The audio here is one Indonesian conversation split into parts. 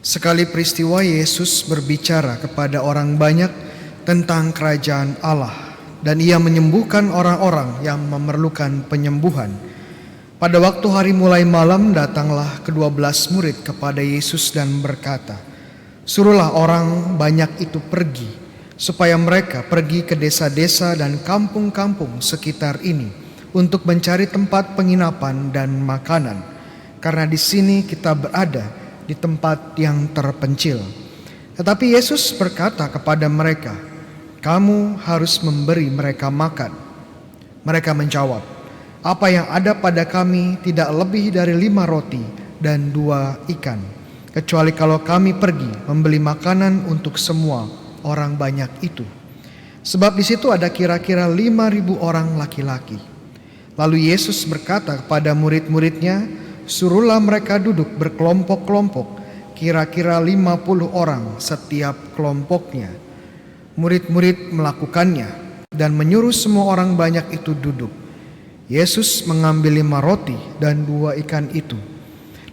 Sekali peristiwa Yesus berbicara kepada orang banyak tentang kerajaan Allah dan ia menyembuhkan orang-orang yang memerlukan penyembuhan. Pada waktu hari mulai malam datanglah ke-12 murid kepada Yesus dan berkata, "Suruhlah orang banyak itu pergi, supaya mereka pergi ke desa-desa dan kampung-kampung sekitar ini untuk mencari tempat penginapan dan makanan, karena di sini kita berada di tempat yang terpencil." Tetapi Yesus berkata kepada mereka, "Kamu harus memberi mereka makan." Mereka menjawab, "Apa yang ada pada kami tidak lebih dari 5 roti dan 2 ikan, kecuali kalau kami pergi membeli makanan untuk semua orang banyak itu." Sebab di situ ada kira-kira 5.000 orang laki-laki. Lalu Yesus berkata kepada murid-muridnya, "Suruhlah mereka duduk berkelompok-kelompok, kira-kira 50 orang setiap kelompoknya." Murid-murid melakukannya dan menyuruh semua orang banyak itu duduk. Yesus mengambil 5 roti dan 2 ikan itu,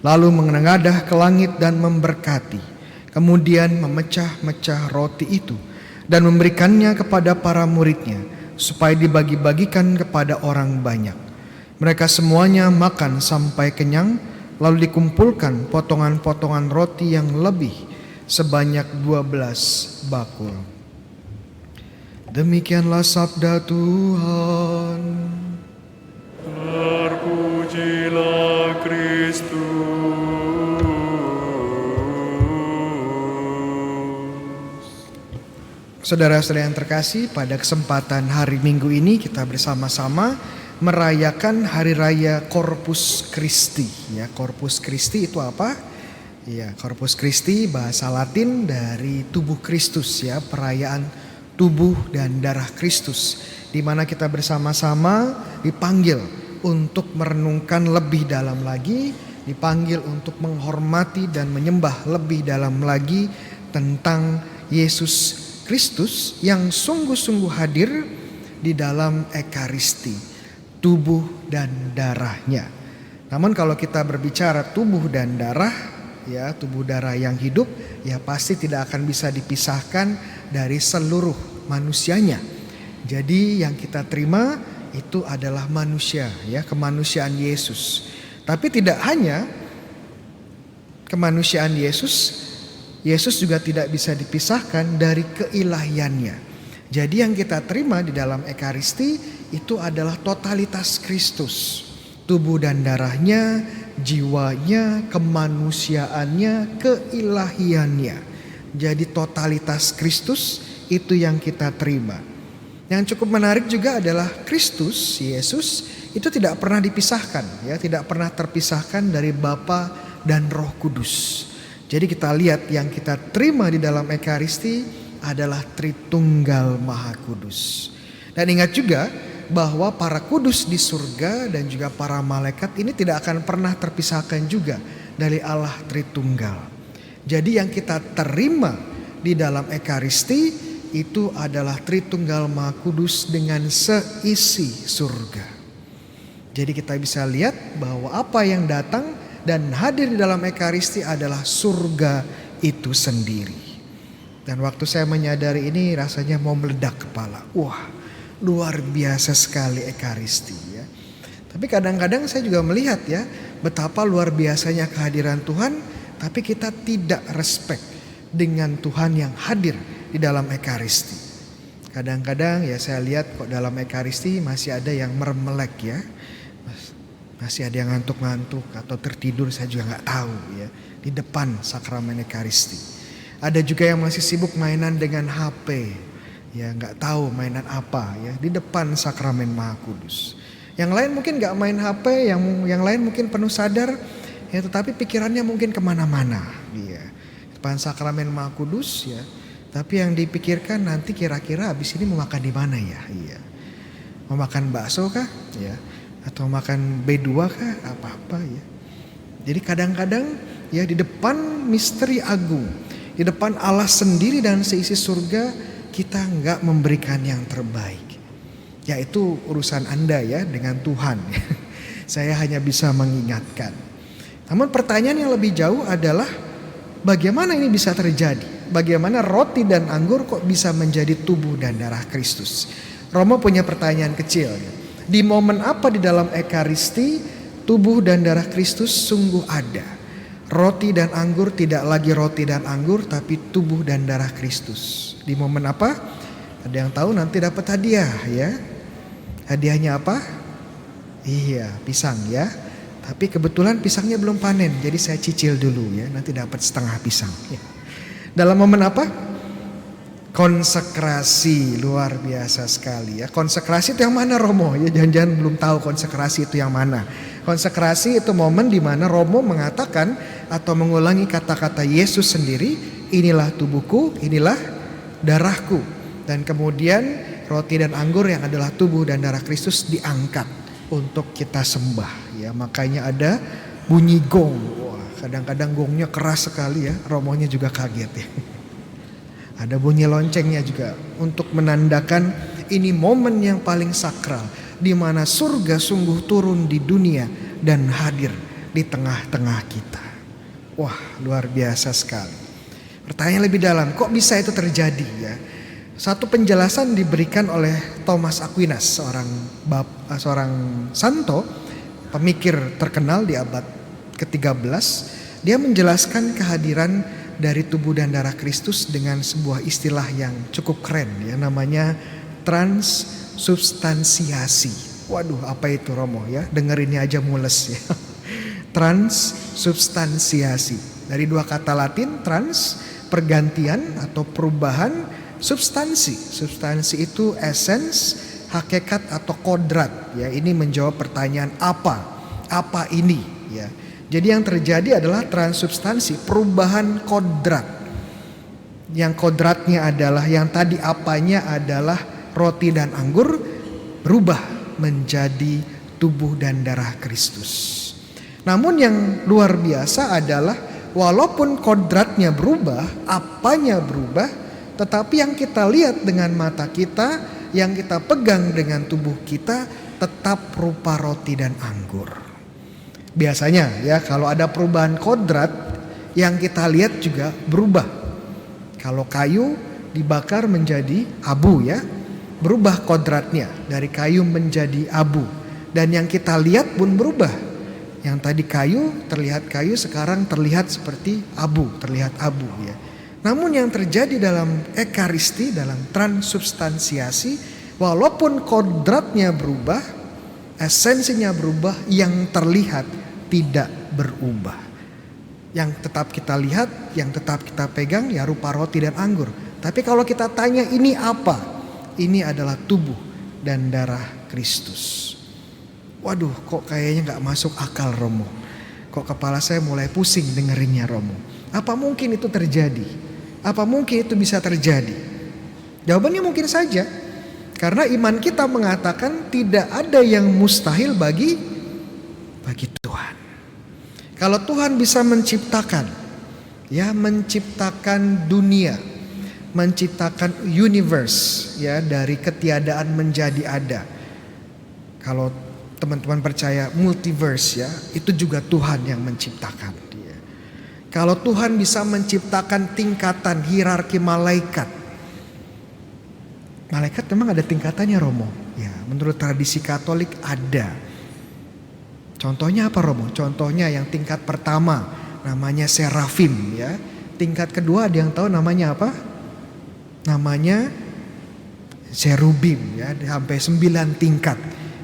lalu menengadah ke langit dan memberkati. Kemudian memecah-mecah roti itu dan memberikannya kepada para muridnya, supaya dibagi-bagikan kepada orang banyak. Mereka semuanya makan sampai kenyang, lalu dikumpulkan potongan-potongan roti yang lebih sebanyak 12 bakul. Demikianlah sabda Tuhan. Terpujilah Kristus. Saudara-saudara yang terkasih, pada kesempatan hari Minggu ini kita bersama-sama merayakan hari raya Corpus Christi. Ya, Corpus Christi itu apa? Ya, Corpus Christi bahasa Latin dari tubuh Kristus, ya, perayaan tubuh dan darah Kristus, di mana kita bersama-sama dipanggil untuk merenungkan lebih dalam lagi, dipanggil untuk menghormati dan menyembah lebih dalam lagi tentang Yesus Kristus yang sungguh-sungguh hadir di dalam Ekaristi, tubuh dan darahnya. Namun kalau kita berbicara tubuh dan darah, ya, tubuh darah yang hidup, ya pasti tidak akan bisa dipisahkan dari seluruh manusianya. Jadi yang kita terima itu adalah manusia, ya, kemanusiaan Yesus. Tapi tidak hanya kemanusiaan Yesus, Yesus juga tidak bisa dipisahkan dari keilahiannya. Jadi yang kita terima di dalam Ekaristi itu adalah totalitas Kristus. Tubuh dan darahnya, jiwanya, kemanusiaannya, keilahiannya. Jadi totalitas Kristus itu yang kita terima. Yang cukup menarik juga adalah Kristus, Yesus, itu tidak pernah dipisahkan, ya, tidak pernah terpisahkan dari Bapa dan Roh Kudus. Jadi kita lihat yang kita terima di dalam Ekaristi adalah Tritunggal Maha Kudus. Dan ingat juga bahwa para kudus di surga dan juga para malaikat ini tidak akan pernah terpisahkan juga dari Allah Tritunggal. Jadi yang kita terima di dalam Ekaristi itu adalah Tritunggal Maha Kudus dengan seisi surga. Jadi kita bisa lihat bahwa apa yang datang dan hadir di dalam Ekaristi adalah surga itu sendiri. Dan waktu saya menyadari ini rasanya mau meledak kepala. Wah, luar biasa sekali Ekaristi, ya. Tapi kadang-kadang saya juga melihat, ya, betapa luar biasanya kehadiran Tuhan, tapi kita tidak respect dengan Tuhan yang hadir di dalam Ekaristi. Kadang-kadang ya saya lihat kok dalam Ekaristi masih ada yang mermelek, ya. Masih ada yang ngantuk-ngantuk atau tertidur, saya juga nggak tahu, ya, di depan sakramen Ekaristi. Ada juga yang masih sibuk mainan dengan HP, ya, nggak tahu mainan apa, ya, di depan sakramen Maha Kudus. Yang lain mungkin nggak main HP, yang lain mungkin penuh sadar, ya, tetapi pikirannya mungkin kemana-mana, ya, depan sakramen Maha Kudus, ya. Tapi yang dipikirkan nanti kira-kira habis ini mau makan di mana, ya? Iya. Mau makan bakso kah? Ya. Atau makan B2 kah? Apa-apa, ya. Jadi kadang-kadang, ya, di depan misteri agung, di depan Allah sendiri dan seisi surga, kita nggak memberikan yang terbaik. Ya, itu urusan Anda, ya, dengan Tuhan. Saya hanya bisa mengingatkan. Namun pertanyaan yang lebih jauh adalah bagaimana ini bisa terjadi? Bagaimana roti dan anggur kok bisa menjadi tubuh dan darah Kristus? Romo punya pertanyaan kecil. Di momen apa di dalam Ekaristi tubuh dan darah Kristus sungguh ada? Roti dan anggur tidak lagi roti dan anggur, tapi tubuh dan darah Kristus. Di momen apa? Ada yang tahu? Nanti dapat hadiah ya. Hadiahnya apa? Iya, pisang ya. Tapi kebetulan pisangnya belum panen, jadi saya cicil dulu ya. Nanti dapat setengah pisang. Ya. Dalam momen apa? Konsekrasi, luar biasa sekali ya. Konsekrasi itu yang mana Romo? Ya jangan-jangan belum tahu konsekrasi itu yang mana. Konsekrasi itu momen di mana Romo mengatakan atau mengulangi kata-kata Yesus sendiri, inilah tubuhku, inilah darahku. Dan kemudian roti dan anggur yang adalah tubuh dan darah Kristus diangkat untuk kita sembah ya. Makanya ada bunyi gong. Wah, kadang-kadang gongnya keras sekali ya. Romonya juga kaget ya. Ada bunyi loncengnya juga untuk menandakan ini momen yang paling sakral di mana surga sungguh turun di dunia dan hadir di tengah-tengah kita. Wah, luar biasa sekali. Pertanyaan lebih dalam, kok bisa itu terjadi ya? Satu penjelasan diberikan oleh Thomas Aquinas, seorang santo, pemikir terkenal di abad ke-13. Dia menjelaskan kehadiran dari tubuh dan darah Kristus dengan sebuah istilah yang cukup keren ya, namanya transubstansiasi. Waduh, apa itu Romo ya? Dengerinnya aja mules ya. Transubstansiasi. Dari dua kata Latin, trans, pergantian atau perubahan, substansi. Substansi itu essence, hakikat atau kodrat ya. Ini menjawab pertanyaan apa? Apa ini ya? Jadi yang terjadi adalah transubstansi, perubahan kodrat. Yang kodratnya adalah yang tadi apanya adalah roti dan anggur berubah menjadi tubuh dan darah Kristus. Namun yang luar biasa adalah walaupun kodratnya berubah, apanya berubah, tetapi yang kita lihat dengan mata kita, yang kita pegang dengan tubuh kita tetap rupa roti dan anggur. Biasanya ya kalau ada perubahan kodrat, yang kita lihat juga berubah. Kalau kayu dibakar menjadi abu ya, berubah kodratnya dari kayu menjadi abu. Dan yang kita lihat pun berubah. Yang tadi kayu terlihat kayu, sekarang terlihat seperti abu, terlihat abu ya. Namun yang terjadi dalam Ekaristi, dalam transubstansiasi, walaupun kodratnya berubah, esensinya berubah, yang terlihat tidak berubah. Yang tetap kita lihat, yang tetap kita pegang ya rupa roti dan anggur. Tapi kalau kita tanya ini apa? Ini adalah tubuh dan darah Kristus. Waduh, kok kayaknya gak masuk akal Romo. Kok kepala saya mulai pusing dengerinnya Romo. Apa mungkin itu terjadi? Apa mungkin itu bisa terjadi? Jawabannya mungkin saja. Karena iman kita mengatakan tidak ada yang mustahil bagi Tuhan. Kalau Tuhan bisa menciptakan dunia, menciptakan universe ya, dari ketiadaan menjadi ada. Kalau teman-teman percaya multiverse ya, itu juga Tuhan yang menciptakan dia. Kalau Tuhan bisa menciptakan tingkatan hierarki malaikat. Malaikat memang ada tingkatannya Romo. Ya, menurut tradisi Katolik ada. Contohnya apa Romo? Contohnya yang tingkat pertama namanya serafim ya. Tingkat kedua ada yang tahu namanya apa? Namanya cherubim ya, sampai 9 tingkat.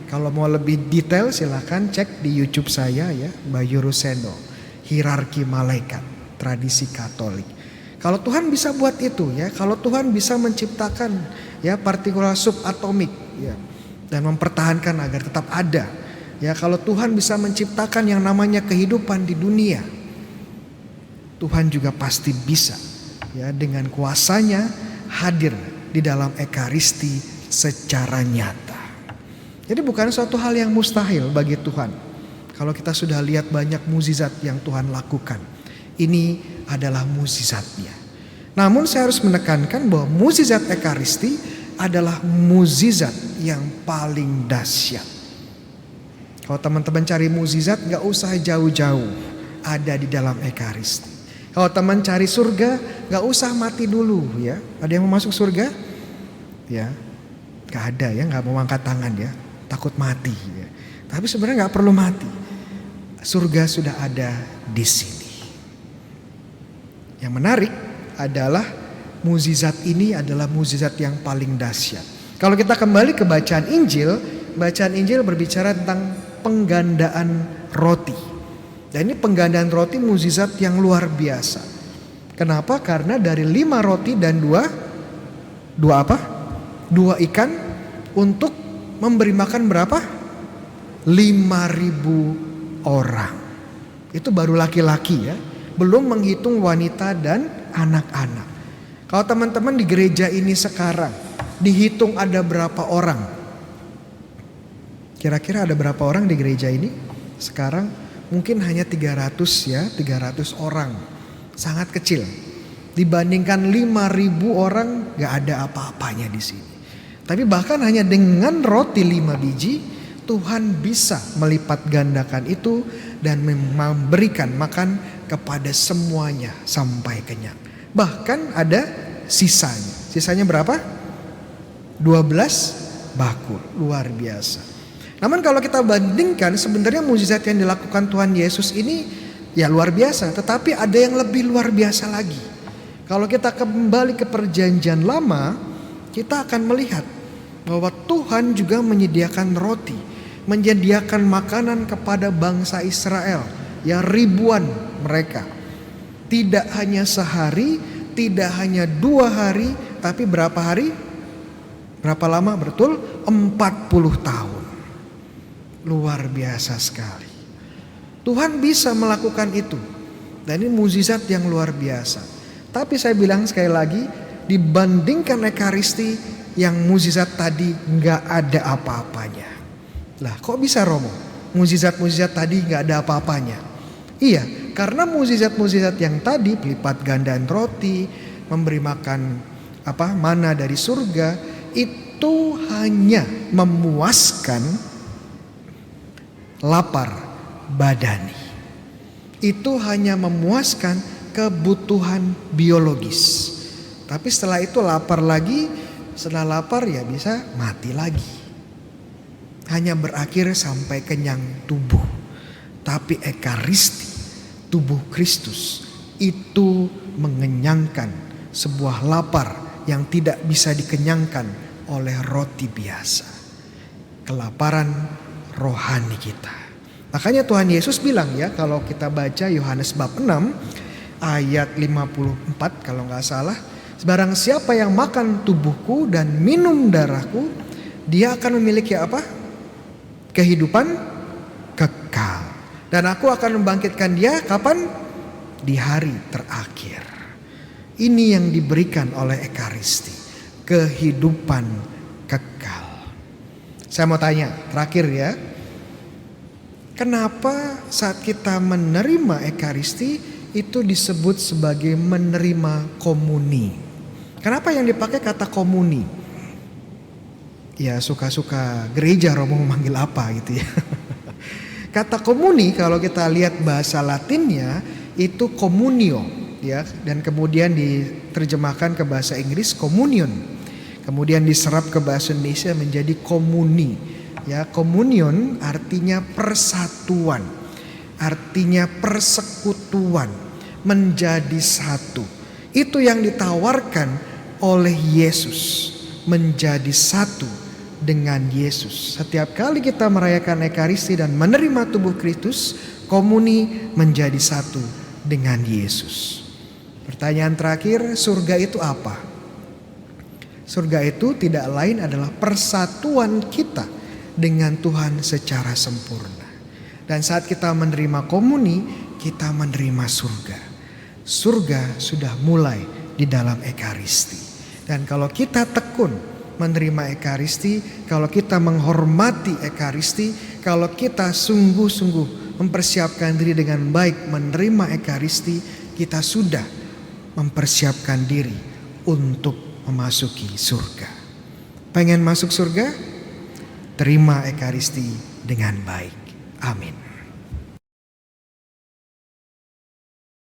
Kalau mau lebih detail silahkan cek di YouTube saya ya, Bayu Ruseno, hierarki malaikat, tradisi Katolik. Kalau Tuhan bisa buat itu ya, kalau Tuhan bisa menciptakan ya partikulat subatomik ya, dan mempertahankan agar tetap ada. Ya, kalau Tuhan bisa menciptakan yang namanya kehidupan di dunia, Tuhan juga pasti bisa ya dengan kuasanya hadir di dalam Ekaristi secara nyata. Jadi bukan suatu hal yang mustahil bagi Tuhan. Kalau kita sudah lihat banyak mukjizat yang Tuhan lakukan, ini adalah mukjizatnya. Namun saya harus menekankan bahwa mukjizat Ekaristi adalah mukjizat yang paling dahsyat. Kalau teman-teman cari mukjizat, gak usah jauh-jauh, ada di dalam Ekaristi. Kalau teman cari surga, gak usah mati dulu ya. Ada yang mau masuk surga? Ya, gak ada ya, gak mau angkat tangan ya. Takut mati ya. Tapi sebenarnya gak perlu mati. Surga sudah ada di sini. Yang menarik adalah mukjizat ini adalah mukjizat yang paling dahsyat. Kalau kita kembali ke bacaan Injil berbicara tentang penggandaan roti. Dan ini penggandaan roti mukjizat yang luar biasa. Kenapa? Karena dari 5 roti dan 2 ikan untuk memberi makan berapa? 5.000 orang. Itu baru laki-laki ya. Belum menghitung wanita dan anak-anak. Kalau teman-teman di gereja ini sekarang dihitung ada berapa orang? Kira-kira ada berapa orang di gereja ini? Sekarang mungkin hanya 300 ya, 300 orang. Sangat kecil. Dibandingkan 5.000 orang gak ada apa-apanya di sini. Tapi bahkan hanya dengan roti 5 biji, Tuhan bisa melipat gandakan itu dan memberikan makan kepada semuanya sampai kenyang. Bahkan ada sisanya. Sisanya berapa? 12 bakul. Luar biasa. Namun kalau kita bandingkan sebenarnya mukjizat yang dilakukan Tuhan Yesus ini ya luar biasa. Tetapi ada yang lebih luar biasa lagi. Kalau kita kembali ke perjanjian lama, kita akan melihat bahwa Tuhan juga menyediakan roti. Menyediakan makanan kepada bangsa Israel. Yang ribuan mereka. Tidak hanya sehari, tidak hanya 2 hari, tapi berapa hari? Berapa lama? Betul? 40 tahun. Luar biasa sekali. Tuhan bisa melakukan itu. Dan ini mukjizat yang luar biasa. Tapi saya bilang sekali lagi, dibandingkan Ekaristi yang mukjizat tadi gak ada apa-apanya. Lah kok bisa Romo? Mukjizat-mukjizat tadi gak ada apa-apanya. Iya, karena mukjizat-mukjizat yang tadi, pelipat gandaan roti, memberi makan mana dari surga, itu hanya memuaskan lapar badani. Itu hanya memuaskan kebutuhan biologis. Tapi setelah itu lapar lagi, setelah lapar ya bisa mati lagi. Hanya berakhir sampai kenyang tubuh. Tapi Ekaristi, tubuh Kristus, itu mengenyangkan sebuah lapar yang tidak bisa dikenyangkan oleh roti biasa. Kelaparan rohani kita. Makanya Tuhan Yesus bilang ya, kalau kita baca Yohanes bab 6 ayat 54 kalau gak salah, barang siapa yang makan tubuhku dan minum darahku, dia akan memiliki apa? Kehidupan kekal. Dan aku akan membangkitkan dia kapan? Di hari terakhir. Ini yang diberikan oleh Ekaristi, kehidupan kekal. Saya mau tanya terakhir ya. Kenapa saat kita menerima Ekaristi itu disebut sebagai menerima komuni? Kenapa yang dipakai kata komuni? Ya suka-suka gereja Romo memanggil apa gitu ya. Kata komuni kalau kita lihat bahasa Latinnya itu communio ya, dan kemudian diterjemahkan ke bahasa Inggris communion. Kemudian diserap ke bahasa Indonesia menjadi komuni. Ya, communion artinya persatuan. Artinya persekutuan, menjadi satu. Itu yang ditawarkan oleh Yesus, menjadi satu dengan Yesus. Setiap kali kita merayakan Ekaristi dan menerima tubuh Kristus, komuni menjadi satu dengan Yesus. Pertanyaan terakhir, surga itu apa? Surga itu tidak lain adalah persatuan kita dengan Tuhan secara sempurna. Dan saat kita menerima komuni, kita menerima surga. Surga sudah mulai di dalam Ekaristi. Dan kalau kita tekun menerima Ekaristi, kalau kita menghormati Ekaristi, kalau kita sungguh-sungguh mempersiapkan diri dengan baik menerima Ekaristi, kita sudah mempersiapkan diri untuk memasuki surga. Pengen masuk surga? Terima Ekaristi dengan baik. Amin.